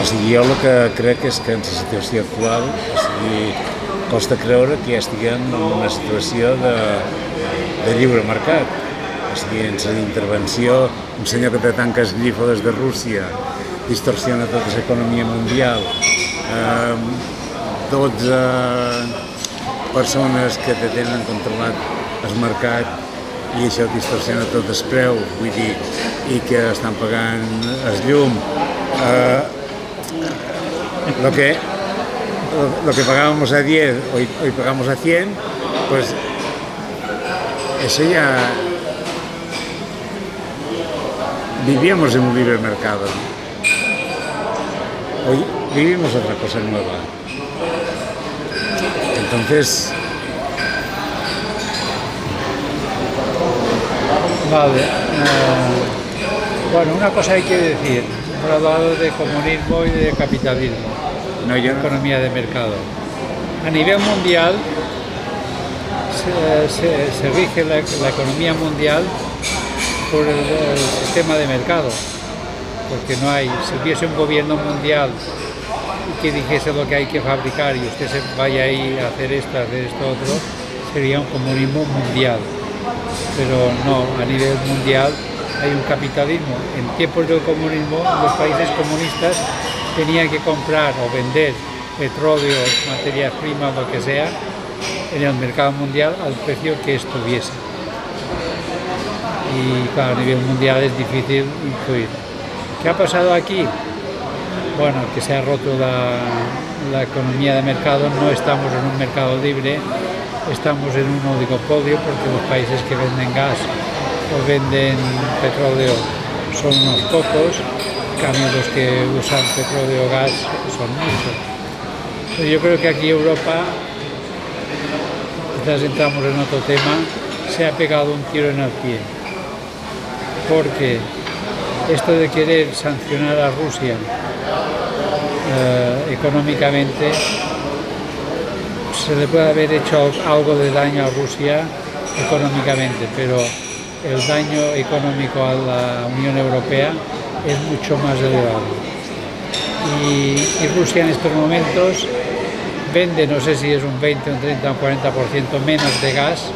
sigui, jo el que crec és que en la situació actual, o sigui, costa creure que ja estiguem en una situació de lliure mercat. O sigui, en la intervenció, un senyor que té tanques grifo des de Rússia, distorsiona tota l'economia mundial, 12 persones que te tenen controlat el mercat i això distorsiona tot el preu, vull dir, i que estan pagant el llum. Lo que pagábamos a 10, hoy pagamos a 100, pues eso ya vivíamos en un libre mercado. Hoy vivimos otra cosa nueva. Entonces, vale. Bueno, una cosa hay que decir. Hemos hablado de comunismo y de capitalismo, no, yo no. Economía de mercado. A nivel mundial se rige la economía mundial por el sistema de mercado, porque no hay, si hubiese un gobierno mundial que dijese lo que hay que fabricar y usted se vaya ahí a hacer esto otro, sería un comunismo mundial. Pero no, a nivel mundial hay un capitalismo. En tiempos del comunismo, los países comunistas tenían que comprar o vender petróleo, materias primas, lo que sea, en el mercado mundial al precio que estuviese. Y claro, a nivel mundial es difícil influir. ¿Qué ha pasado aquí? Bueno, que se ha roto la economía de mercado, no estamos en un mercado libre, estamos en un oligopolio porque los países que venden gas o venden petróleo son unos pocos, en cambio los que usan petróleo o gas son muchos. Pero yo creo que aquí Europa, quizás entramos en otro tema, se ha pegado un tiro en el pie, porque esto de querer sancionar a Rusia económicamente, se le puede haber hecho algo de daño a Rusia económicamente, pero el daño económico a la Unión Europea es mucho más elevado. Y Rusia en estos momentos vende, no sé si es un 20, un 30, un 40% menos de gas,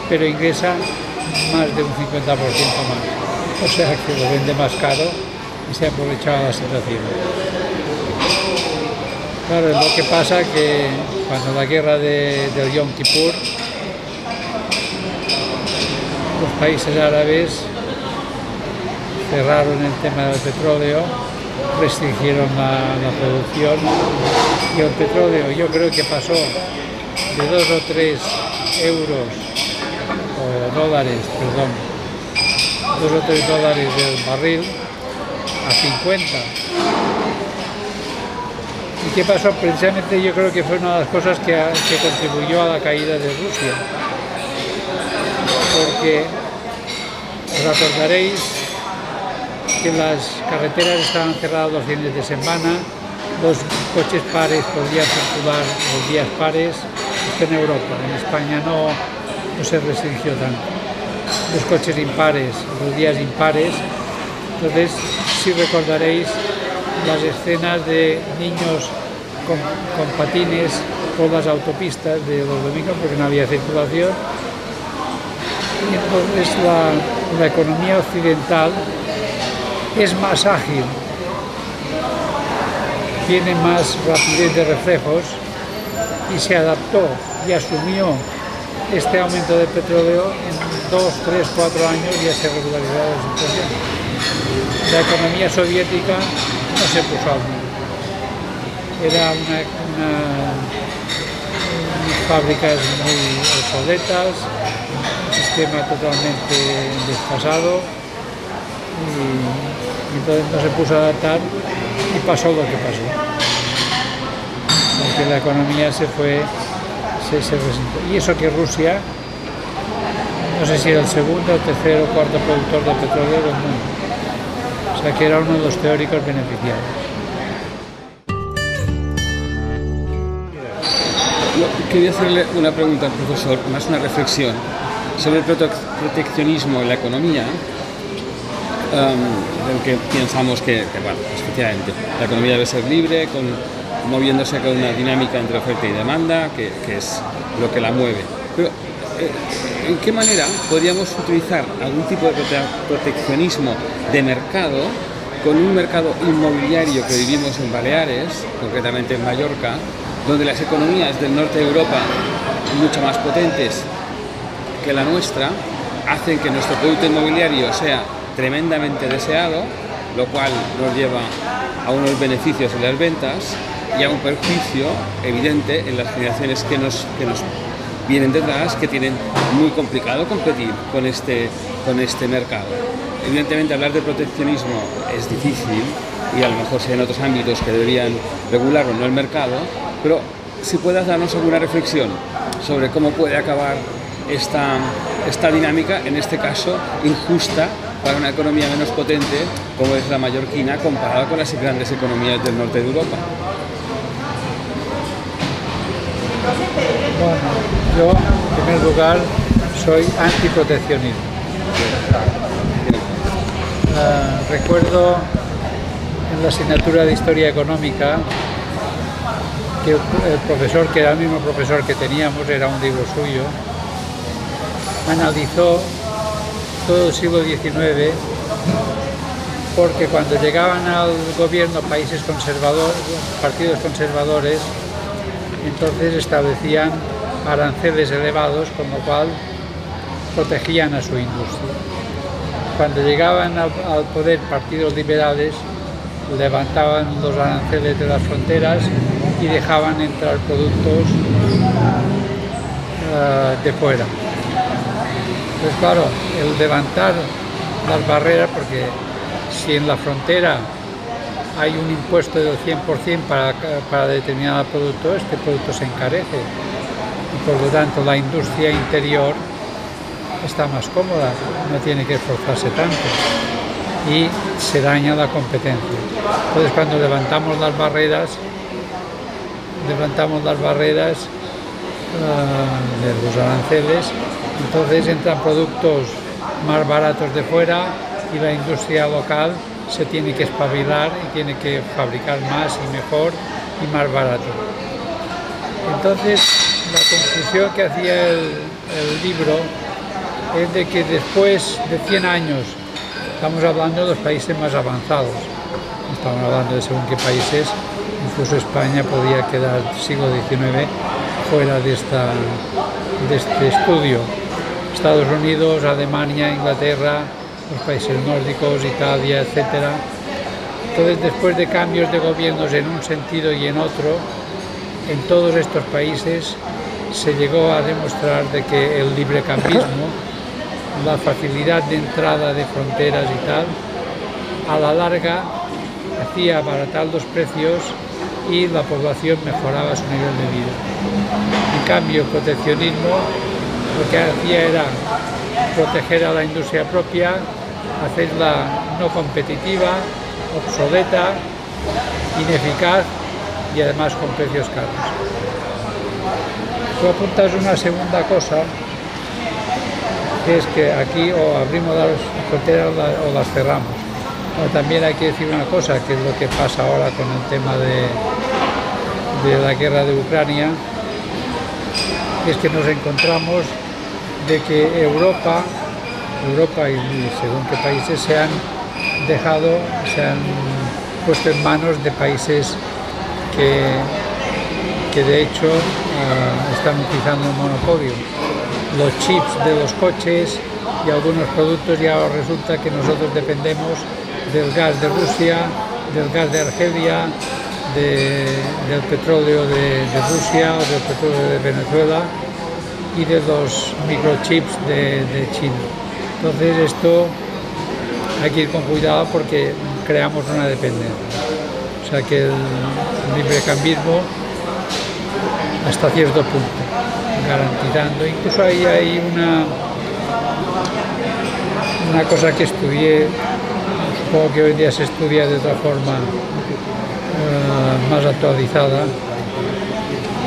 pero ingresa más de un 50% más. O sea que lo vende más caro y se ha aprovechado la situación. Claro, es lo que pasa que cuando la guerra del Yom Kippur, los países árabes cerraron el tema del petróleo, restringieron la producción y el petróleo yo creo que pasó de 2 o 3 euros o dólares, perdón, 2 o 3 dólares del barril a 50. ¿Y qué pasó? Precisamente yo creo que fue una de las cosas que contribuyó a la caída de Rusia. Porque os acordaréis que las carreteras estaban cerradas los fines de semana, los coches pares podían circular los días pares, esto en Europa, en España no se restringió tanto. Los coches impares, los días impares. Entonces, si recordaréis las escenas de niños con patines por las autopistas de los domingos porque no había circulación. Y entonces la economía occidental es más ágil, tiene más rapidez de reflejos y se adaptó y asumió este aumento de petróleo en 2, 3, 4 años ya se regularizó la situación. La economía soviética no se puso al día. Era unas fábricas muy obsoletas, un sistema totalmente desfasado y entonces no se puso a adaptar y pasó lo que pasó. Porque la economía se resentó. Y eso que Rusia, no sé si era el segundo, tercero o cuarto productor de petróleo del mundo. O sea que era uno de los teóricos beneficiados. Quería hacerle una pregunta al profesor, más una reflexión, sobre el proteccionismo en la economía. del que pensamos bueno, efectivamente, la economía debe ser libre, moviéndose con una dinámica entre oferta y demanda, que es lo que la mueve. Pero, ¿en qué manera podríamos utilizar algún tipo de proteccionismo de mercado con un mercado inmobiliario que vivimos en Baleares, concretamente en Mallorca, donde las economías del norte de Europa, mucho más potentes que la nuestra, hacen que nuestro producto inmobiliario sea tremendamente deseado, lo cual nos lleva a unos beneficios en las ventas y a un perjuicio evidente en las generaciones que nos vienen detrás, que tienen muy complicado competir con este mercado. Evidentemente hablar de proteccionismo es difícil y a lo mejor si hay en otros ámbitos que deberían regularlo, no el mercado, pero si puedas darnos alguna reflexión sobre cómo puede acabar esta dinámica, en este caso injusta para una economía menos potente como es la mallorquina comparada con las grandes economías del norte de Europa. Bueno, yo en primer lugar soy antiproteccionismo. Recuerdo en la asignatura de Historia Económica que el profesor, que era el mismo profesor que teníamos, era un libro suyo, analizó todo el siglo XIX, porque cuando llegaban al gobierno países conservadores, partidos conservadores, entonces establecían aranceles elevados, con lo cual protegían a su industria. Cuando llegaban al poder partidos liberales, levantaban los aranceles de las fronteras y dejaban entrar productos de fuera. Pues claro, el levantar las barreras, porque si en la frontera hay un impuesto del 100% para determinado producto, este producto se encarece y por lo tanto la industria interior está más cómoda, no tiene que esforzarse tanto y se daña la competencia. Entonces cuando levantamos las barreras de los aranceles, entonces entran productos más baratos de fuera y la industria local se tiene que espabilar y tiene que fabricar más y mejor y más barato. Entonces la conclusión que hacía el libro es de que después de 100 años, estamos hablando de los países más avanzados, estamos hablando de según qué países, incluso España podía quedar siglo XIX fuera de este estudio. Estados Unidos, Alemania, Inglaterra, los países nórdicos, Italia, etc. Entonces, después de cambios de gobiernos en un sentido y en otro, en todos estos países se llegó a demostrar de que el librecambismo, la facilidad de entrada de fronteras y tal, a la larga hacía abaratar los precios y la población mejoraba su nivel de vida. En cambio, el proteccionismo lo que hacía era proteger a la industria propia, hacerla no competitiva, obsoleta, ineficaz y además con precios caros. Tú apuntas una segunda cosa, que es que aquí o abrimos las fronteras o las cerramos. Pero también hay que decir una cosa, que es lo que pasa ahora con el tema de la guerra de Ucrania, es que nos encontramos de que Europa y según qué países se han puesto en manos de países que de hecho están utilizando un monopolio. Los chips de los coches y algunos productos, ya resulta que nosotros dependemos del gas de Rusia, del gas de Argelia, del petróleo de Rusia o del petróleo de Venezuela y de los microchips de China. Entonces esto hay que ir con cuidado porque creamos una dependencia. O sea que el librecambismo hasta cierto punto, garantizando. Incluso ahí hay una cosa que estudié, supongo que hoy día se estudia de otra forma más actualizada,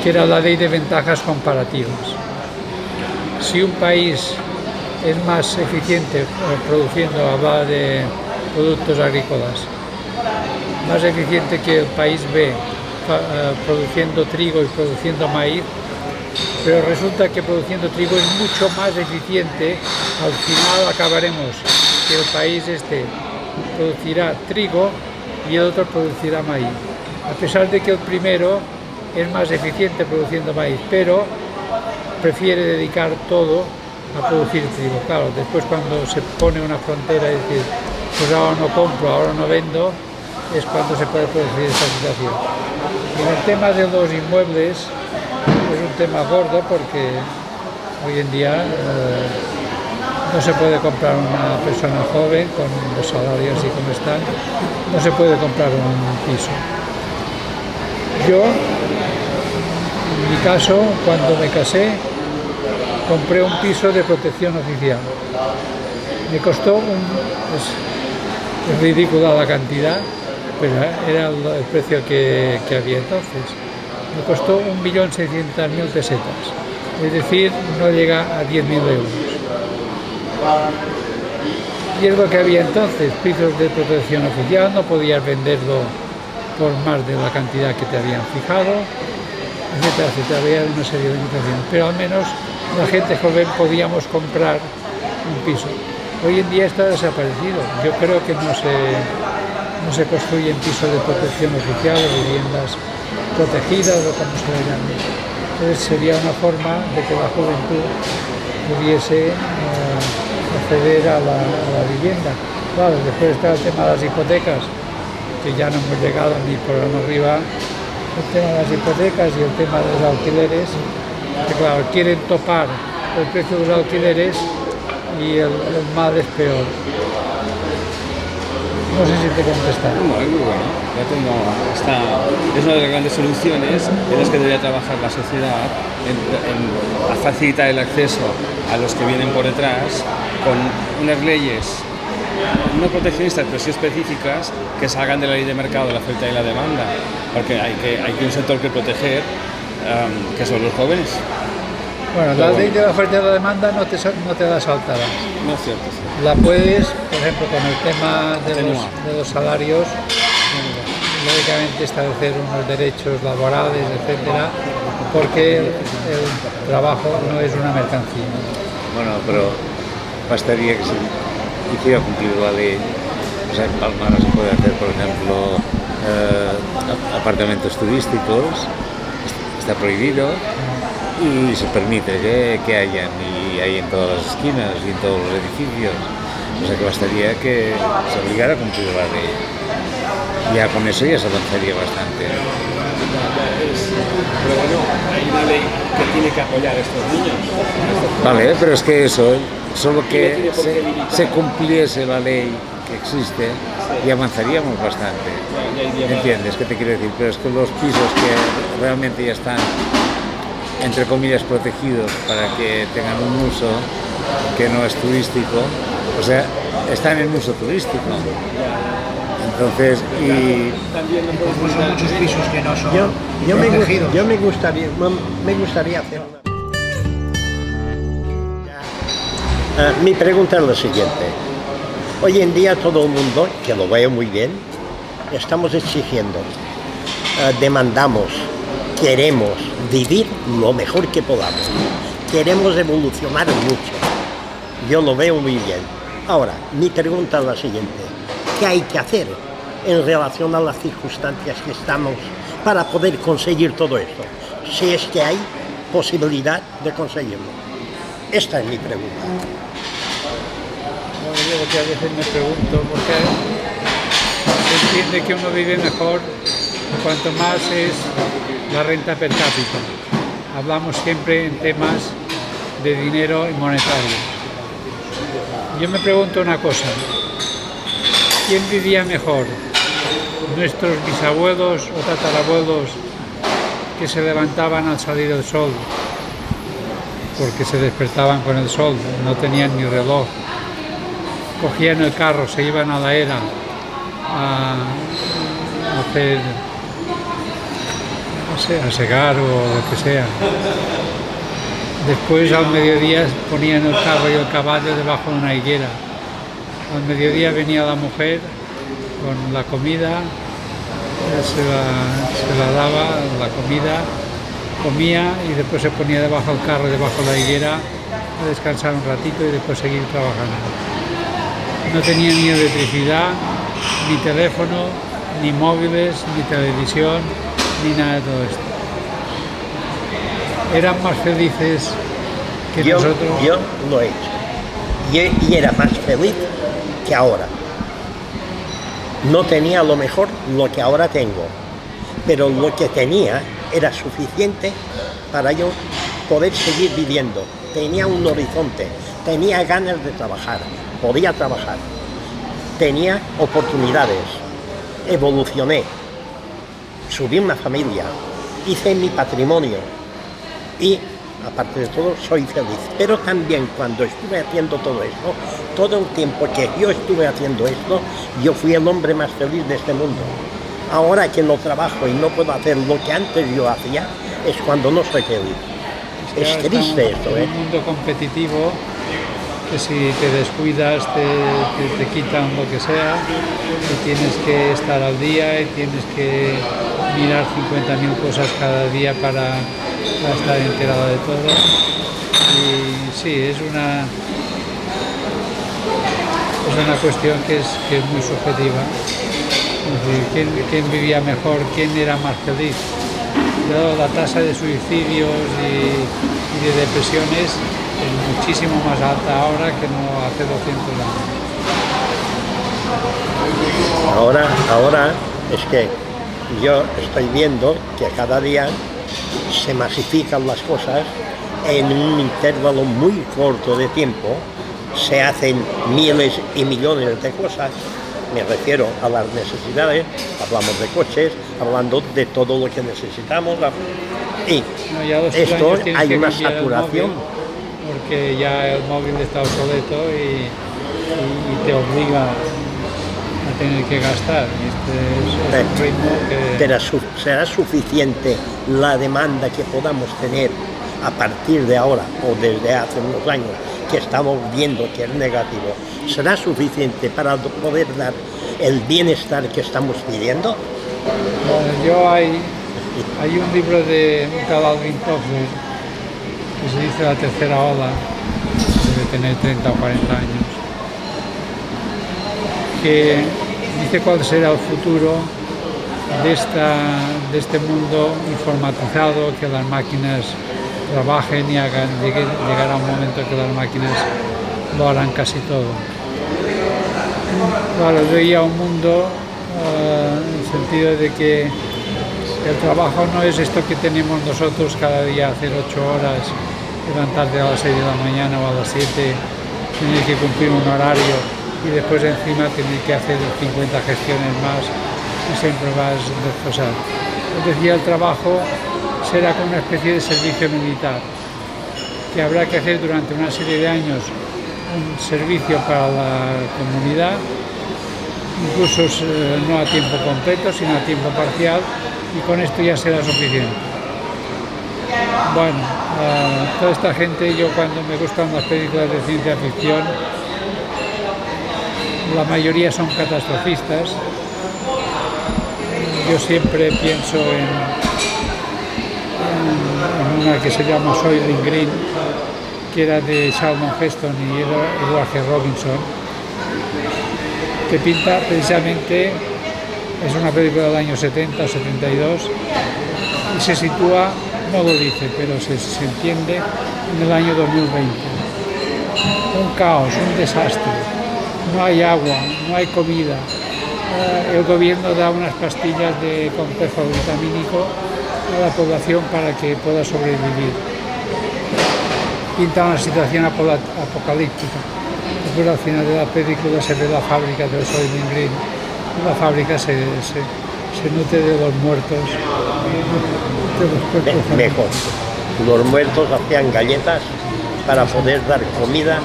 que era la ley de ventajas comparativas. Si un país es más eficiente produciendo a base de productos agrícolas. Más eficiente que el país B produciendo trigo y produciendo maíz, pero resulta que produciendo trigo es mucho más eficiente. Al final acabaremos que el país este producirá trigo y el otro producirá maíz, a pesar de que el primero es más eficiente produciendo maíz, pero prefiere dedicar todo a producir trigo. Claro, después cuando se pone una frontera y decir, pues ahora no compro, ahora no vendo, es cuando se puede producir esta situación. Y en el tema de los inmuebles es un tema gordo porque hoy en día no se puede comprar una persona joven con los salarios así como están, no se puede comprar un piso. Yo, en mi caso, cuando me casé, compré un piso de protección oficial. Me costó es ridícula la cantidad, pero era el precio que había entonces. Me costó 1.600.000 pesetas, es decir, no llega a 10.000 euros. Y es lo que había entonces, pisos de protección oficial, no podías venderlo por más de la cantidad que te habían fijado, etcétera, etcétera. Había una serie de limitaciones, pero al menos la gente joven podíamos comprar un piso. Hoy en día está desaparecido. Yo creo que no se construyen pisos de protección oficial o viviendas protegidas o como se le llame. Entonces sería una forma de que la juventud pudiese acceder a la vivienda. Claro, después está el tema de las hipotecas, que ya no hemos llegado ni por arriba, el tema de las hipotecas y el tema de los alquileres, que claro, quieren topar el precio de los alquileres y el mal es peor. No sé si te contestas. No, es muy bueno. Es una de las grandes soluciones en las que debería trabajar la sociedad a facilitar el acceso a los que vienen por detrás con unas leyes no proteccionistas, pero sí específicas, que salgan de la ley de mercado, de la oferta y la demanda, porque hay un sector que proteger, que son los jóvenes. Bueno, la ley de la oferta y la demanda no te da saltadas. No es cierto, sí. La puedes, por ejemplo, con el tema de los salarios, lógicamente establecer unos derechos laborales, etcétera, porque el trabajo no es una mercancía. Bueno, pero bastaría que se hiciera cumplir la ley. O sea, en Palma no se puede hacer, por ejemplo, apartamentos turísticos, está prohibido. Y se permite que hayan, y hay en todas las esquinas y en todos los edificios. O sea que bastaría que se obligara a cumplir la ley. Ya con eso ya se avanzaría bastante. Pero bueno, hay una ley que tiene que apoyar a estos niños. Vale, pero es que eso, solo que se cumpliese la ley que existe y avanzaríamos bastante. ¿Entiendes qué te quiero decir? Pero es que los pisos que realmente ya están, entre comillas, protegidos para que tengan un uso que no es turístico, o sea, están en uso turístico. Entonces, y incluso muchos pisos que no son protegidos. Me gustaría hacer mi pregunta es la siguiente. Hoy en día todo el mundo, que lo veo muy bien, estamos exigiendo, demandamos, queremos vivir lo mejor que podamos. Queremos evolucionar mucho. Yo lo veo muy bien. Ahora, mi pregunta es la siguiente. ¿Qué hay que hacer en relación a las circunstancias que estamos para poder conseguir todo esto? Si es que hay posibilidad de conseguirlo. Esta es mi pregunta. Bueno, yo lo que a veces me pregunto, porque se entiende que uno vive mejor cuanto más es la renta per cápita. Hablamos siempre en temas de dinero y monetario. Yo me pregunto una cosa, ¿quién vivía mejor? ¿Nuestros bisabuelos o tatarabuelos que se levantaban al salir el sol? Porque se despertaban con el sol, no tenían ni reloj. Cogían el carro, se iban a la era a hacer, no sé, a segar o lo que sea. Después al mediodía ponían el carro y el caballo debajo de una higuera Al mediodía venía la mujer con la comida, se la daba la comida, comía y después se ponía debajo del carro, debajo de la higuera, a descansar un ratito y después seguir trabajando. No tenía ni electricidad, ni teléfono, ni móviles, ni televisión, ni nada de todo esto. Eran más felices que nosotros. Yo lo he hecho. Y era más feliz que ahora. No tenía a lo mejor lo que ahora tengo, pero lo que tenía era suficiente para yo poder seguir viviendo. Tenía un horizonte, tenía ganas de trabajar, podía trabajar, tenía oportunidades, evolucioné, subí una familia, hice mi patrimonio y, aparte de todo, soy feliz. Pero también cuando estuve haciendo todo esto, todo el tiempo que yo estuve haciendo esto, yo fui el hombre más feliz de este mundo. Ahora que no trabajo y no puedo hacer lo que antes yo hacía, es cuando no soy feliz. Es triste esto, en un mundo competitivo, que si te descuidas te quitan lo que sea, y tienes que estar al día y tienes que mirar 50.000 cosas cada día para estar enterado de todo. Y sí, es una cuestión que es muy subjetiva. Es decir, ¿quién vivía mejor? ¿Quién era más feliz? La tasa de suicidios y de depresiones es muchísimo más alta ahora que no hace 200 años. Ahora es que yo estoy viendo que cada día se masifican las cosas en un intervalo muy corto de tiempo, se hacen miles y millones de cosas. Me refiero a las necesidades, hablamos de coches, hablando de todo lo que necesitamos. Y esto hay una saturación. Porque ya el móvil está obsoleto y te obliga a tener que gastar. Este es un ritmo que... Pero ¿será suficiente la demanda que podamos tener a partir de ahora o desde hace unos años que estamos viendo que es negativo? ¿Será suficiente para poder dar el bienestar que estamos pidiendo? Bueno, hay un libro de un tal Alvin Toffler que se dice La tercera ola, debe tener 30 o 40 años, que dice cuál será el futuro de este mundo informatizado, que las máquinas trabajen y llegará un momento que las máquinas lo harán casi todo. Claro, veía un mundo en el sentido de que el trabajo no es esto que tenemos nosotros cada día, hacer 8 horas, levantarte a las 6 de la mañana o a las 7, tener que cumplir un horario y después encima tener que hacer 50 gestiones más y siempre vas desfasado. Es decir, el trabajo será como una especie de servicio militar, que habrá que hacer durante una serie de años un servicio para la comunidad, incluso no a tiempo completo, sino a tiempo parcial, y con esto ya será suficiente. Bueno, toda esta gente, yo cuando me gustan las películas de ciencia ficción, la mayoría son catastrofistas. Yo siempre pienso en una que se llama Soylent Green, que era de Charlton Heston y Edward G. Robinson, que pinta precisamente, es una película del año 70 o 72, y se sitúa, no lo dice, pero se entiende, en el año 2020. Un caos, un desastre, no hay agua, no hay comida, el gobierno da unas pastillas de complejo vitamínico a la población para que pueda sobrevivir. Pinta una situación apocalíptica. Después al final de la película se ve la fábrica del Soylent Green. La fábrica se nutre de los muertos, de los cuerpos. Mejor. Los muertos hacían galletas para poder dar comida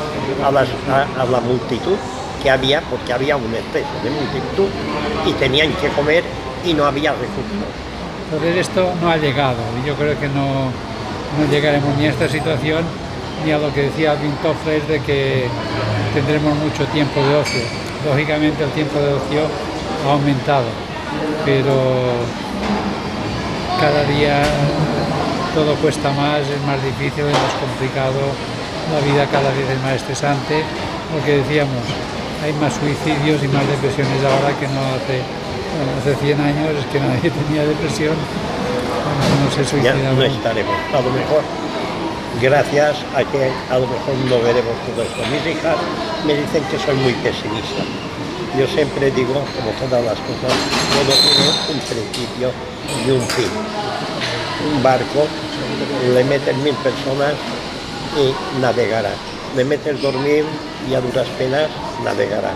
a la multitud que había, porque había un exceso de multitud y tenían que comer y no había recursos. Entonces esto no ha llegado y yo creo que no llegaremos ni a esta situación ni a lo que decía Alvin Toffler de que tendremos mucho tiempo de ocio. Lógicamente el tiempo de ocio ha aumentado, pero cada día todo cuesta más, es más difícil, es más complicado, la vida cada vez es más estresante. Lo que decíamos, hay más suicidios y más depresiones ahora que no hace 100 años, es que nadie tenía depresión, no se Ya suicidaba. no estaremos. A lo mejor, gracias a que a lo mejor no veremos todo esto. Mis hijas me dicen que soy muy pesimista. Yo siempre digo, como todas las cosas, todo tiene un principio y un fin. Un barco le meten 1000 personas y navegará. Le metes dormir y a duras penas navegará.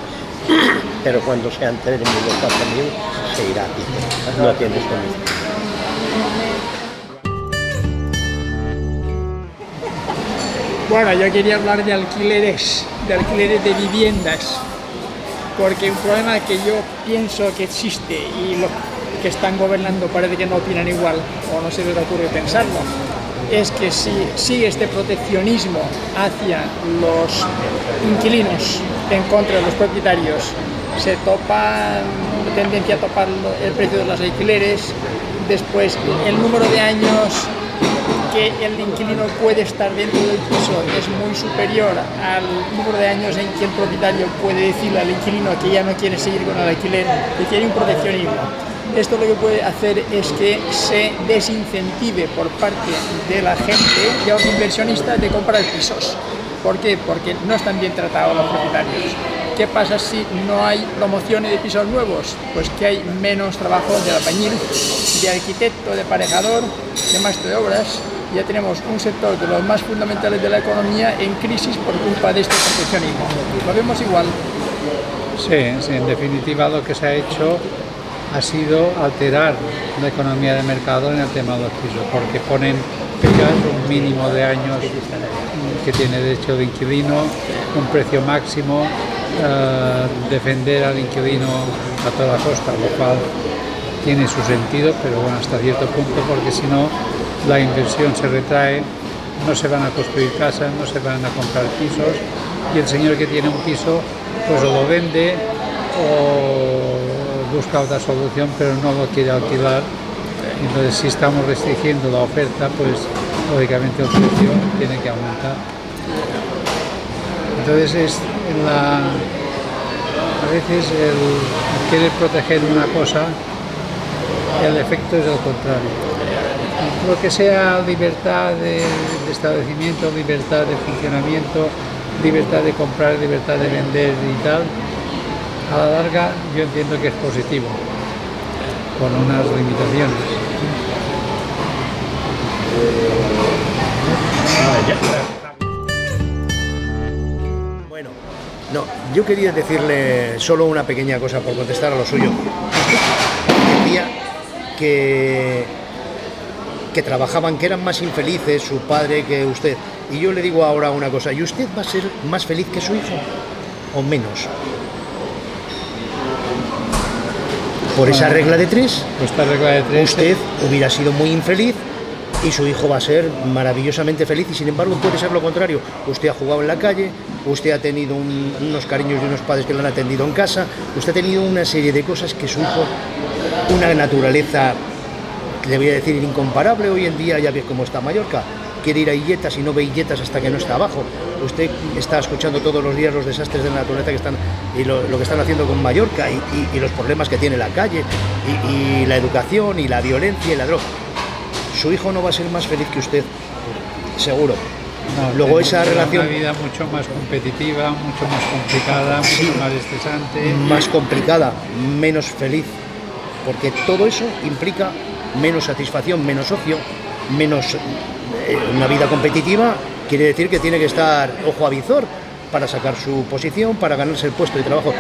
Pero cuando sean 3.000 o 4.000 se irá a pique. No tiene solución. Bueno, yo quería hablar de alquileres de viviendas, porque un problema que yo pienso que existe y los que están gobernando parece que no opinan igual, o no se les ocurre pensarlo, es que si sigue este proteccionismo hacia los inquilinos en contra de los propietarios, se topa tendencia a topar el precio de los alquileres, después el número de años que el inquilino puede estar dentro del piso es muy superior al número de años en que el propietario puede decirle al inquilino que ya no quiere seguir con el alquiler, que tiene un proteccionismo. Esto lo que puede hacer es que se desincentive por parte de la gente, de los inversionistas, de comprar pisos. ¿Por qué? Porque no están bien tratados los propietarios. ¿Qué pasa si no hay promociones de pisos nuevos? Pues que hay menos trabajo de albañil, de arquitecto, de aparejador, de maestro de obras. Ya tenemos un sector de los más fundamentales de la economía en crisis por culpa de este proteccionismo. ¿Lo vemos igual? Sí, en definitiva lo que se ha hecho ha sido alterar la economía de mercado en el tema de los pisos, porque ponen pegas un mínimo de años que tiene derecho el inquilino, un precio máximo, defender al inquilino a toda costa, lo cual tiene su sentido, pero bueno, hasta cierto punto, porque si no la inversión se retrae, no se van a construir casas, no se van a comprar pisos, y el señor que tiene un piso pues o lo vende o busca otra solución, pero no lo quiere alquilar. Entonces, si estamos restringiendo la oferta, pues lógicamente el precio tiene que aumentar. Entonces, a veces el querer proteger una cosa, el efecto es el contrario. Lo que sea libertad de establecimiento, libertad de funcionamiento, libertad de comprar, libertad de vender y tal, a la larga yo entiendo que es positivo, con unas limitaciones. Bueno, no, yo quería decirle solo una pequeña cosa por contestar a lo suyo. Decía que trabajaban, que eran más infelices su padre que usted. Y yo le digo ahora una cosa, ¿y usted va a ser más feliz que su hijo o menos? Por esa regla de 3, Pues esta regla de 3, usted hubiera sido muy infeliz y su hijo va a ser maravillosamente feliz, y sin embargo puede ser lo contrario. Usted ha jugado en la calle, usted ha tenido unos cariños de unos padres que lo han atendido en casa, usted ha tenido una serie de cosas que su hijo, una naturaleza, le voy a decir, incomparable. Hoy en día ya ves cómo está Mallorca, quiere ir a Illetas y no ve Illetas hasta que no está abajo. Usted está escuchando todos los días los desastres de la naturaleza que están, y lo que están haciendo con Mallorca, y los problemas que tiene la calle, y la educación, y la violencia, y la droga. Su hijo no va a ser más feliz que usted, seguro. no, Luego esa tenemos relación una vida mucho más competitiva, mucho más complicada, mucho más estresante. más complicada, menos feliz, porque todo eso implica menos satisfacción, menos ocio, menos una vida competitiva. Quiere decir que tiene que estar ojo a visor para sacar su posición, para ganarse el puesto de trabajo.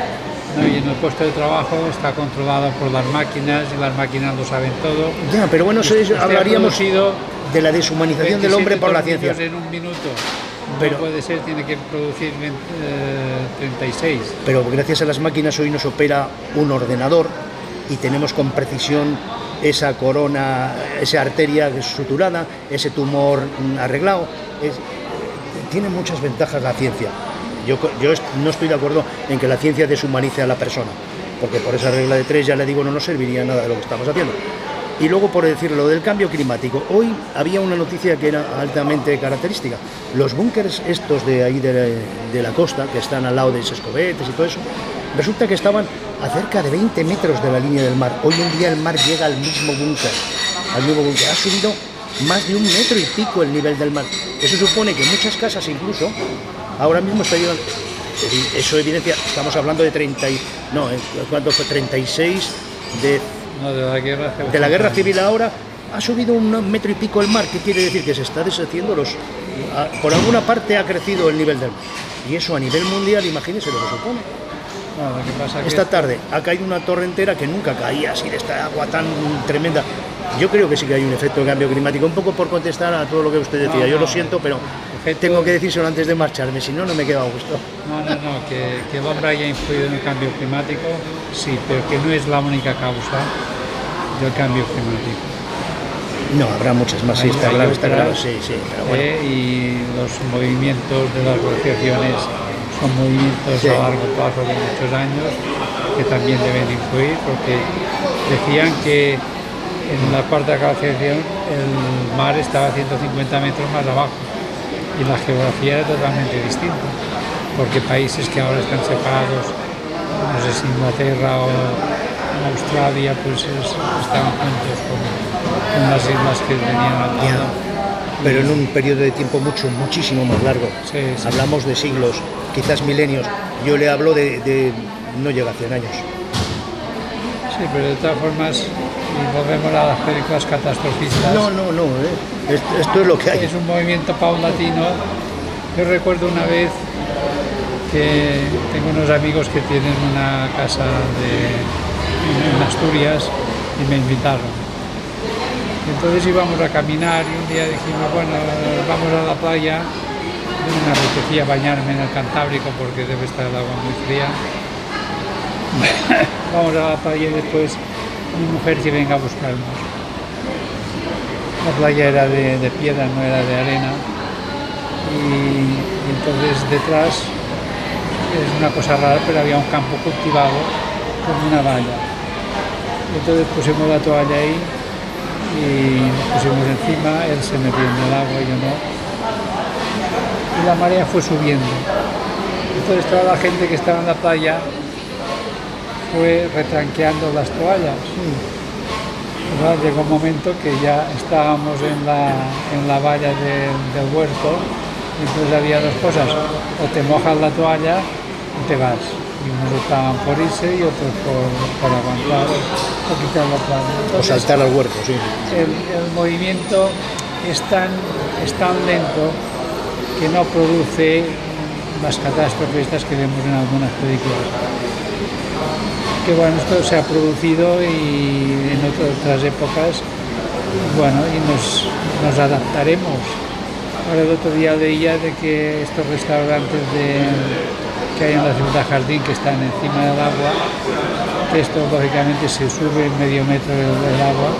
No, y en el puesto de trabajo está controlado por las máquinas, y las máquinas lo saben todo. Ya, pero bueno, Usted hablaríamos ha producido de la deshumanización del hombre por la 27 ciencia. tornillos en un minuto. Pero- No puede ser, tiene que producir 36. Pero gracias a las máquinas hoy nos opera un ordenador y tenemos con precisión esa corona, esa arteria suturada, ese tumor arreglado. Tiene muchas ventajas la ciencia. no estoy de acuerdo en que la ciencia deshumanice a la persona, porque por esa regla de 3 ya le digo no nos serviría nada de lo que estamos haciendo. Y luego, por decirlo, lo del cambio climático. Hoy había una noticia que era altamente característica. Los búnkers estos de ahí de la costa, que están al lado de Sescobetes y todo eso, resulta que estaban a cerca de 20 metros de la línea del mar. Hoy en día el mar llega al mismo búnker. Ha subido más de 1,5 metros el nivel del mar. Eso supone que muchas casas incluso ahora mismo están llegando. Eso evidencia, estamos hablando de 36 de... No, de la guerra civil. De la guerra civil ahora ha subido 1,5 metros el mar, que quiere decir que se está deshaciendo por alguna parte ha crecido el nivel del mar. Y eso a nivel mundial, imagínense lo que supone. No, lo que pasa que esta tarde ha caído una torre entera que nunca caía así de esta agua tan tremenda. Yo creo que sí que hay un efecto de cambio climático, un poco por contestar a todo lo que usted decía. Yo lo siento, pero tengo que decírselo antes de marcharme, si no, no me queda a gusto. No, que el hombre haya influido en el cambio climático, sí, pero que no es la única causa del cambio climático. No, habrá muchas más, sí, está claro, sí, pero bueno. Y los movimientos de las glaciaciones son movimientos a largo plazo de muchos años que también deben influir, porque decían que en la cuarta glaciación el mar estaba a 150 metros más abajo y la geografía era totalmente distinta, porque países que ahora están separados, no sé si Inglaterra o Australia, pues estaban juntos con las islas que tenían al lado. Pero en un periodo de tiempo muchísimo más largo. Sí. Hablamos de siglos, quizás milenios. Yo le hablo de no llega a 100 años. Sí, pero de todas formas, y volvemos a las películas catastrofistas. No, esto es lo que hay. Es un movimiento paulatino. Yo recuerdo una vez que tengo unos amigos que tienen una casa en Asturias y me invitaron. Entonces íbamos a caminar y un día dijimos, bueno, vamos a la playa. Me apetecía bañarme en el Cantábrico porque debe estar el agua muy fría. Vamos a la playa y después mi mujer que venga a buscarnos. La playa era de piedra, no era de arena. Y entonces detrás es una cosa rara, pero había un campo cultivado con una valla. Entonces pusimos la toalla ahí y nos pusimos encima, él se metió en el agua y yo no. Y la marea fue subiendo. Entonces toda la gente que estaba en la playa fue retranqueando las toallas. ¿Verdad? Llegó un momento que ya estábamos en la valla del huerto, y entonces había dos cosas: o te mojas la toalla o te vas. Y unos estaban por irse y otros por aguantar o quitar la toalla. Entonces, o saltar al huerto, sí. El movimiento es tan lento que no produce las catástrofes estas que vemos en algunas películas. Que bueno, esto se ha producido y en otras épocas, bueno, y nos adaptaremos. Ahora el otro día leía de que estos restaurantes que hay en la ciudad Jardín, que están encima del agua, que esto lógicamente se sube medio metro del agua,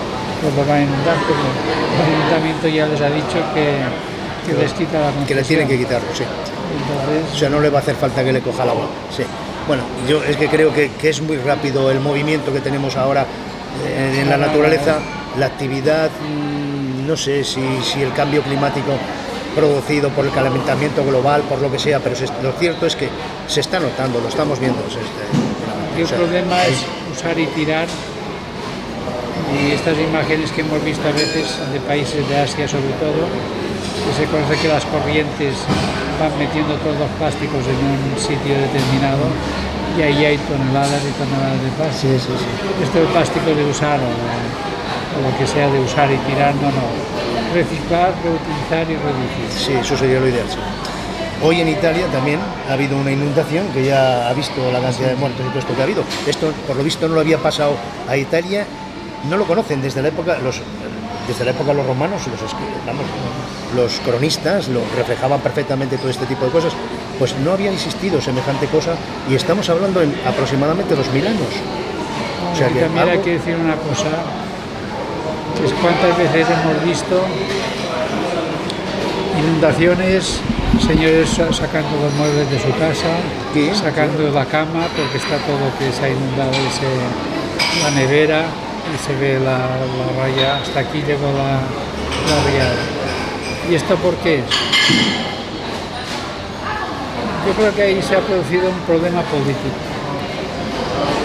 pues lo va a inundar, pero el ayuntamiento ya les ha dicho que les quita la concesión. Que le tienen que quitarlo, sí. Entonces, o sea, no le va a hacer falta que le coja el agua, sí. Bueno, yo es que creo que es muy rápido el movimiento que tenemos ahora en la naturaleza, la actividad, no sé si el cambio climático producido por el calentamiento global, por lo que sea, pero lo cierto es que se está notando, lo estamos viendo. Y el problema es usar y tirar, y estas imágenes que hemos visto a veces de países de Asia sobre todo, que se conoce que las corrientes van metiendo todos los plásticos en un sitio determinado y ahí hay toneladas y toneladas de plástico. Sí. Esto de plástico de usar o lo que sea de usar y tirar, no. Reciclar, reutilizar y reducir. Sí, eso sería lo ideal. Sí. Hoy en Italia también ha habido una inundación que ya ha visto la cantidad de muertos y todo esto que ha habido. Esto, por lo visto, no lo había pasado a Italia, no lo conocen desde la época los romanos, los cronistas lo reflejaban perfectamente todo este tipo de cosas, pues no había existido semejante cosa y estamos hablando en aproximadamente 2000 años. O sea, que también hay que decir una cosa, que es cuántas veces hemos visto inundaciones señores sacando los muebles de su casa, ¿Qué? sacando la cama porque está todo que se ha inundado, la nevera y se ve la raya, hasta aquí llegó la riada. ¿Y esto por qué es? Yo creo que ahí se ha producido un problema político,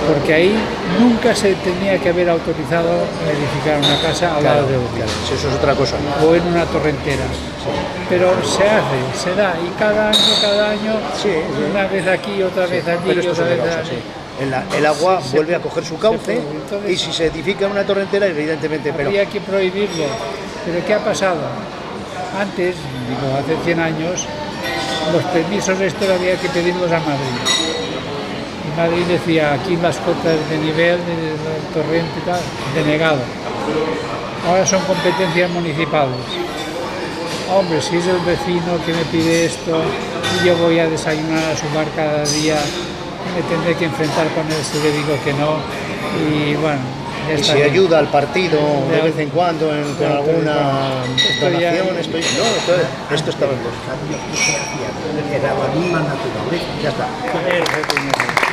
porque ahí nunca se tenía que haber autorizado edificar una casa al lado de otra. Eso es otra cosa. O en una torrentera. Pero se hace, se da, y cada año, Sí, sí. una vez aquí, otra vez allí, Pero esto otra es vez otra cosa, allí. sí. El agua Se- vuelve a coger su cauce entonces- y si se edifica una torrentera, evidentemente, pero Habría que prohibirlo. Pero ¿qué ha pasado? Antes, digo, hace 100 años, los permisos estos había que pedirlos a Madrid. Y Madrid decía, aquí las cotas de nivel, de torrente y tal, denegado. Ahora son competencias municipales. Hombre, si es el vecino que me pide esto y yo voy a desayunar a su bar cada día, me tendré que enfrentar con él si le digo que no. Y bueno, ya y está si bien. ayuda al partido de Ya. vez en cuando con Ya, alguna esto ya- donación, esto está bien. Era la misma naturaleza. Ya está. Perfecto, Ignacio.